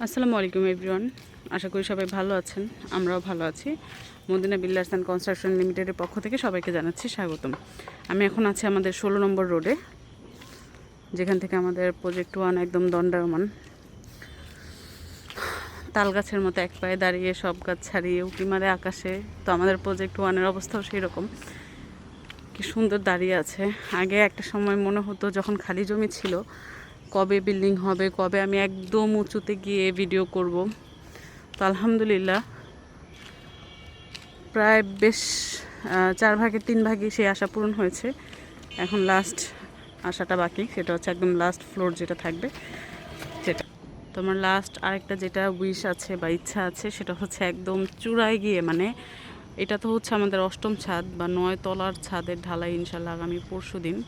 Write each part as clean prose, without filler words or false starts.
আসসালামু আলাইকুম এভরিওয়ান। আশা করি সবাই ভালো আছেন, আমরাও ভালো আছি। মদিনা বিল্ডার্স অ্যান্ড কনস্ট্রাকশন লিমিটেডের পক্ষ থেকে সবাইকে জানাচ্ছি স্বাগতম। আমি এখন আছি আমাদের 16 নম্বর রোডে, যেখান থেকে আমাদের প্রজেক্ট 1 একদম দণ্ডায়মান। তাল গাছের মতো এক পায়ে দাঁড়িয়ে সব গাছ ছাড়িয়ে উঁকি মারে আকাশে। তো আমাদের প্রজেক্ট 1-এর অবস্থাও সেই রকম, কি সুন্দর দাঁড়িয়ে আছে। আগে একটা সময় মনে হতো যখন খালি জমি ছিল, কবে বিল্ডিং হবে, কবে আমি একদম উঁচুতে গিয়ে ভিডিও করব। তো আলহামদুলিল্লাহ প্রায় বেশ 4 ভাগের 3 ভাগই সেই আশা পূরণ হয়েছে। এখন লাস্ট আশাটা বাকি, সেটা হচ্ছে একদম লাস্ট ফ্লোর যেটা থাকবে সেটা। তো আমার লাস্ট আরেকটা যেটা উইশ আছে বা ইচ্ছা আছে, সেটা হচ্ছে একদম চূড়ায় গিয়ে, মানে এটা তো হচ্ছে আমাদের 8ম ছাদ বা 9 তলার ছাদের ঢালাই ইনশাল্লাহ আগামী পরশু দিন।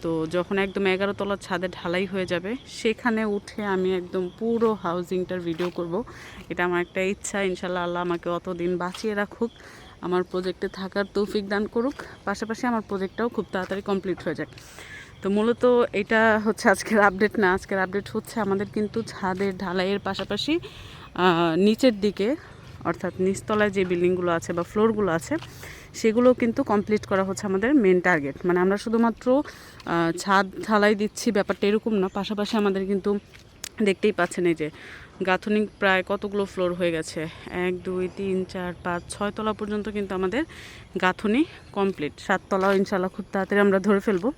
তো যখন একদম 11 তলার ছাদে ঢালাই হয়ে যাবে, সেখানে উঠে আমি একদম পুরো হাউজিংটার ভিডিও করব। এটা আমার একটা ইচ্ছা। ইনশাল্লাহ আল্লাহ আমাকে অতদিন বাঁচিয়ে রাখুক, আমার প্রজেক্টে থাকার তৌফিক দান করুক, পাশাপাশি আমার প্রজেক্টটাও খুব তাড়াতাড়ি কমপ্লিট হয়ে যাক। তো মূলত এটা হচ্ছে আজকের আপডেট না, আজকের আপডেট হচ্ছে আমাদের কিন্তু ছাদের ঢালাইয়ের পাশাপাশি নিচের দিকে, অর্থাৎ নিচতলায় যে বিল্ডিংগুলো আছে বা ফ্লোরগুলো আছে, সেগুলো কিন্তু কমপ্লিট করা হচ্ছে আমাদের মেন টার্গেট। মানে আমরা শুধুমাত্র ছাদ ঢালাই দিচ্ছি ব্যাপারটা এরকম না, পাশাপাশি আমাদের কিন্তু দেখতেই পাচ্ছেন এই যে গাঁথনি প্রায় কতগুলো ফ্লোর হয়ে গেছে, 1 2 3 4 5 6 তলা পর্যন্ত কিন্তু আমাদের গাঁথনি কমপ্লিট। 7 তলাও ইনশাল্লাহ খুব তাড়াতাড়ি আমরা ধরে ফেলবো।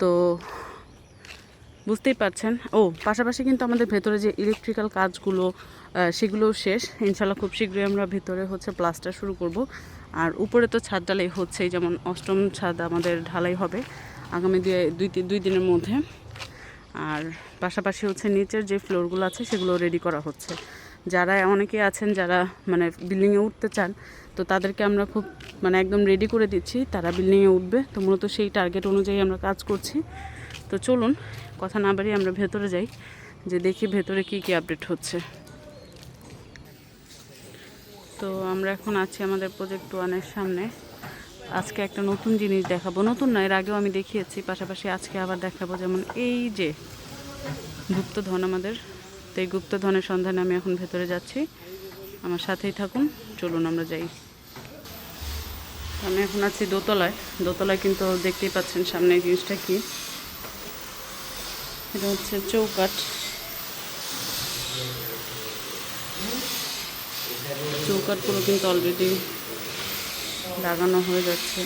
তো বুঝতেই পারছেন। পাশাপাশি কিন্তু আমাদের ভেতরে যে ইলেকট্রিক্যাল কাজগুলো সেগুলোও শেষ। ইনশাল্লাহ খুব শীঘ্রই আমরা ভেতরে হচ্ছে প্লাস্টার শুরু করব। আর উপরে তো ছাদ ঢালাই হচ্ছেই, যেমন 8ম ছাদ আমাদের ঢালাই হবে আগামী 2 দিনের মধ্যে। আর পাশাপাশি হচ্ছে নিচের যে ফ্লোরগুলো আছে সেগুলো রেডি করা হচ্ছে। যারা অনেকে আছেন যারা মানে বিল্ডিংয়ে উঠতে চান, তো তাদেরকে আমরা খুব মানে একদম রেডি করে দিচ্ছি, তারা বিল্ডিংয়ে উঠবে। তো মূলত সেই টার্গেট অনুযায়ী আমরা কাজ করছি। তো চলুন কথা না বাড়িয়ে আমরা ভেতরে যাই, যে দেখি ভেতরে কি কি আপডেট হচ্ছে। তো আমরা এখন আছি আমাদের প্রজেক্ট 1-এর সামনে। আজকে একটা নতুন জিনিস দেখাবো, নতুন না, এর আগেও আমি দেখিয়েছি, পাশাপাশি আজকে আবার দেখাবো। যেমন এই যে গুপ্তধন আমাদের, তো এই গুপ্তধনের সন্ধানে আমি এখন ভেতরে যাচ্ছি, আমার সাথেই থাকুন, চলুন আমরা যাই। আমি এখন আছি দোতলায়। দোতলায় কিন্তু দেখতেই পাচ্ছেন সামনে এই জিনিসটা কি, এটা হচ্ছে চৌকাঠ। চৌকাঠগুলো কিন্তু অলরেডি লাগানো হয়ে যাচ্ছে।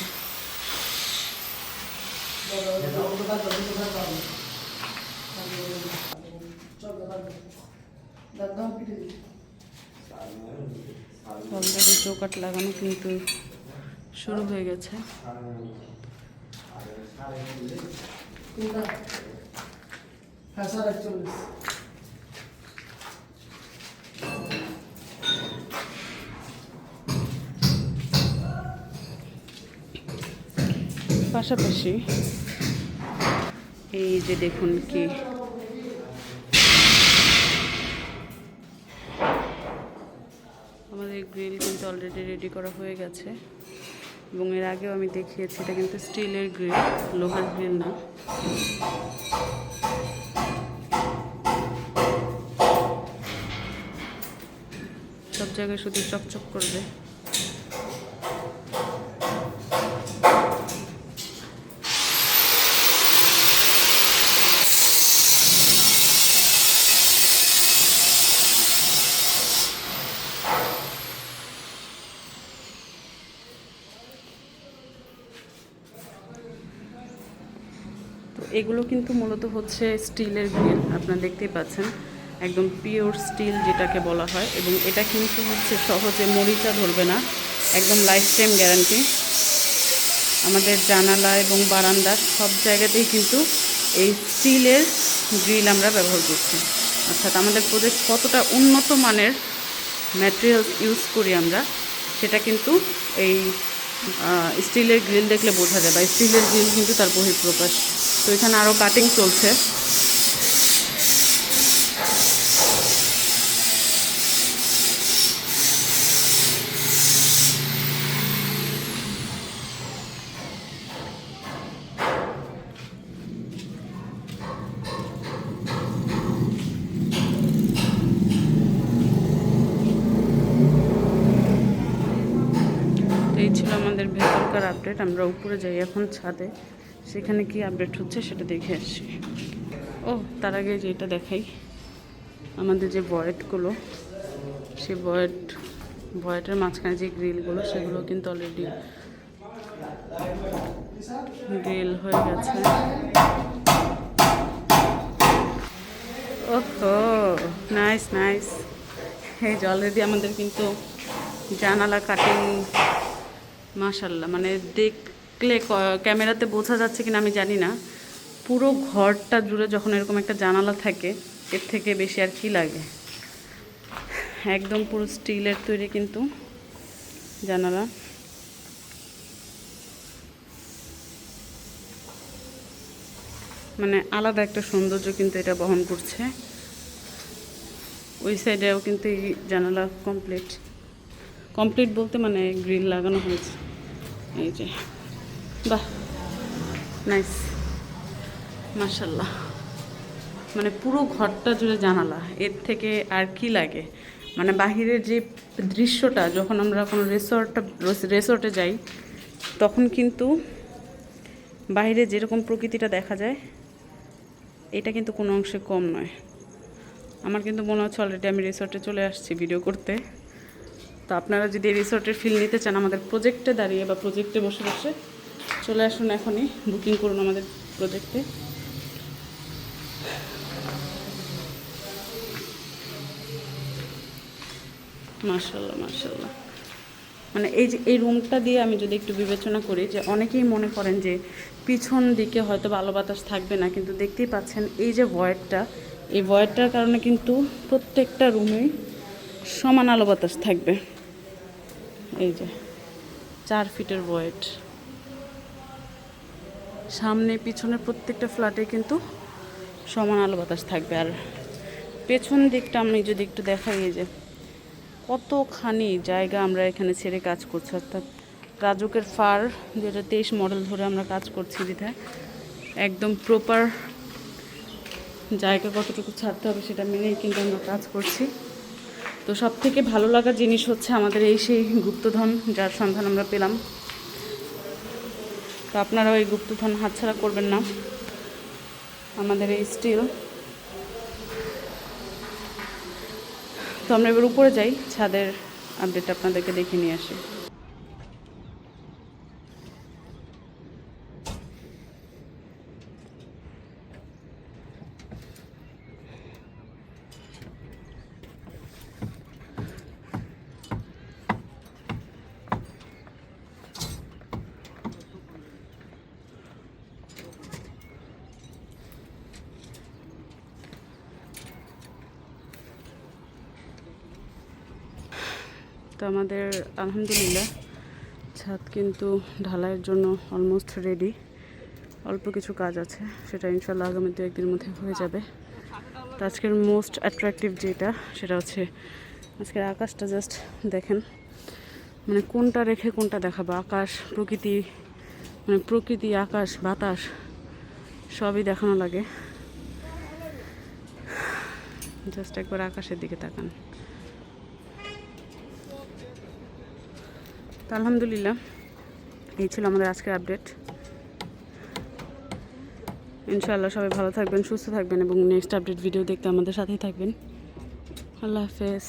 অলরেডি চৌকাঠ লাগানো কিন্তু শুরু হয়ে গেছে। পাশাপাশি এই যে দেখুন কি আমাদের গ্রিল কিন্তু অলরেডি রেডি করা হয়ে গেছে, এবং এর আগেও আমি দেখিয়েছি এটা কিন্তু স্টিলের গ্রিল, লোহার গ্রিল না। সব জায়গায় শুধু চকচক করবে। এগুলো কিন্তু মূলত হচ্ছে স্টিলের গ্রিল, আপনারা দেখতেই পাচ্ছেন, একদম পিওর স্টিল যেটাকে বলা হয়। এবং এটা কিন্তু হচ্ছে সহজে মরিচা ধরবে না, একদম লাইফ টাইম গ্যারান্টি। আমাদের জানালা এবং বারান্দা সব জায়গাতেই কিন্তু এই স্টিলের গ্রিল আমরা ব্যবহার করছি। অর্থাৎ আমাদের প্রজেক্ট কতটা উন্নত মানের ম্যাটেরিয়ালস ইউজ করি আমরা, সেটা কিন্তু এই স্টিলের গ্রিল দেখলে বোঝা যায়, বা স্টিলের গ্রিল কিন্তু তার বহিঃপ্রকাশ। তো এখানে আরও কাটিং চলছে। ছিল আমাদের ভেতরকার আপডেট। আমরা উপরে যাই এখন ছাদে, সেখানে কি আপডেট হচ্ছে সেটা দেখে আসি। ও তার আগে যেটা দেখাই, আমাদের যে ভয়েডগুলো, সেই ভয়েডের মাঝখানে যে গ্রিলগুলো, সেগুলো কিন্তু অলরেডি গ্রিল হয়ে গেছে। ওহো, নাইস নাইস। এই যে অলরেডি আমাদের কিন্তু জানালা কাটিং, মাশাল্লাহ, মানে দেখলে ক্যামেরাতে বোঝা যাচ্ছে কিনা আমি জানি না, পুরো ঘরটা জুড়ে যখন এরকম একটা জানালা থাকে, এর থেকে বেশি আর কি লাগে। একদম পুরো স্টিলের তৈরি কিন্তু জানালা। মানে আলাদা একটা সৌন্দর্য কিন্তু এটা বহন করছে। ওই সাইডেও কিন্তু এই জানালা কমপ্লিট বলতে মানে গ্রিল লাগানো হয়েছে। এই যে বাহ, নাইস, মাশাল্লাহ। মানে পুরো ঘরটা জুড়ে জানালা, এর থেকে আর কি লাগে। মানে বাহিরের যে দৃশ্যটা, যখন আমরা কোনো রিসোর্টে যাই, তখন কিন্তু বাইরে যেরকম প্রকৃতিটা দেখা যায়, এটা কিন্তু কোনো অংশে কম নয়। আমার কিন্তু মনে হচ্ছে অলরেডি আমি রিসোর্টে চলে আসছি ভিডিও করতে। তো আপনারা যদি এই রিসোর্টের ফিল নিতে চান, আমাদের প্রজেক্টে দাঁড়িয়ে বা প্রজেক্টে বসে বসে চলে আসুন, এখনই বুকিং করুন আমাদের প্রজেক্টে। মাশাল্লাহ মাশাল্লাহ। মানে এই যে এই রুমটা দিয়ে আমি যদি একটু বিবেচনা করি, যে অনেকেই মনে করেন যে পিছন দিকে হয়তো আলো বাতাস থাকবে না, কিন্তু দেখতেই পাচ্ছেন এই যে ভয়েডটা, এই ভয়েডটার কারণে কিন্তু প্রত্যেকটা রুমে সমান আলো বাতাস থাকবে। এই যে 4 ফিটের ভয়েড, সামনে পিছনে প্রত্যেকটা ফ্ল্যাটে কিন্তু সমান আলো বাতাস থাকবে। আর পেছন দিকটা আমি যদি একটু দেখাই, এই যে কতখানি জায়গা আমরা এখানে ছেড়ে কাজ করছি, অর্থাৎ রাজুকের ফার 2023 মডেল ধরে আমরা কাজ করছি বিধায় একদম প্রপার জায়গা কতটুকু ছাড়তে হবে সেটা মেনেই কিন্তু আমরা কাজ করছি। তো সব থেকে ভালো লাগার জিনিস হচ্ছে আমাদের এই সেই গুপ্তধন, যার সন্ধান আমরা পেলাম। তো আপনারাও এই গুপ্তধন হাতছাড়া করবেন না। আমাদের এই স্টিল। তো আমরা এবার উপরে যাই, ছাদের আপডেট আপনাদেরকে দেখে নিয়ে আসি। তো আমাদের আলহামদুলিল্লাহ ছাদ কিন্তু ঢালাইয়ের জন্য অলমোস্ট রেডি। অল্প কিছু কাজ আছে, সেটা ইনশাল্লাহ আগামী 2-1 দিনের মধ্যে হয়ে যাবে। তো আজকের মোস্ট অ্যাট্রাকটিভ যেটা, সেটা হচ্ছে আজকের আকাশটা। জাস্ট দেখেন, মানে কোনটা রেখে কোনটা দেখাবো। আকাশ, প্রকৃতি, মানে প্রকৃতি, আকাশ, বাতাস সবই দেখানো লাগে। জাস্ট একবার আকাশের দিকে তাকান। তো আলহামদুলিল্লাহ এই ছিল আমাদের আজকের আপডেট। ইনশাআল্লাহ সবাই ভালো থাকবেন, সুস্থ থাকবেন এবং নেক্সট আপডেট ভিডিও দেখতে আমাদের সাথেই থাকবেন। আল্লাহ হাফেজ।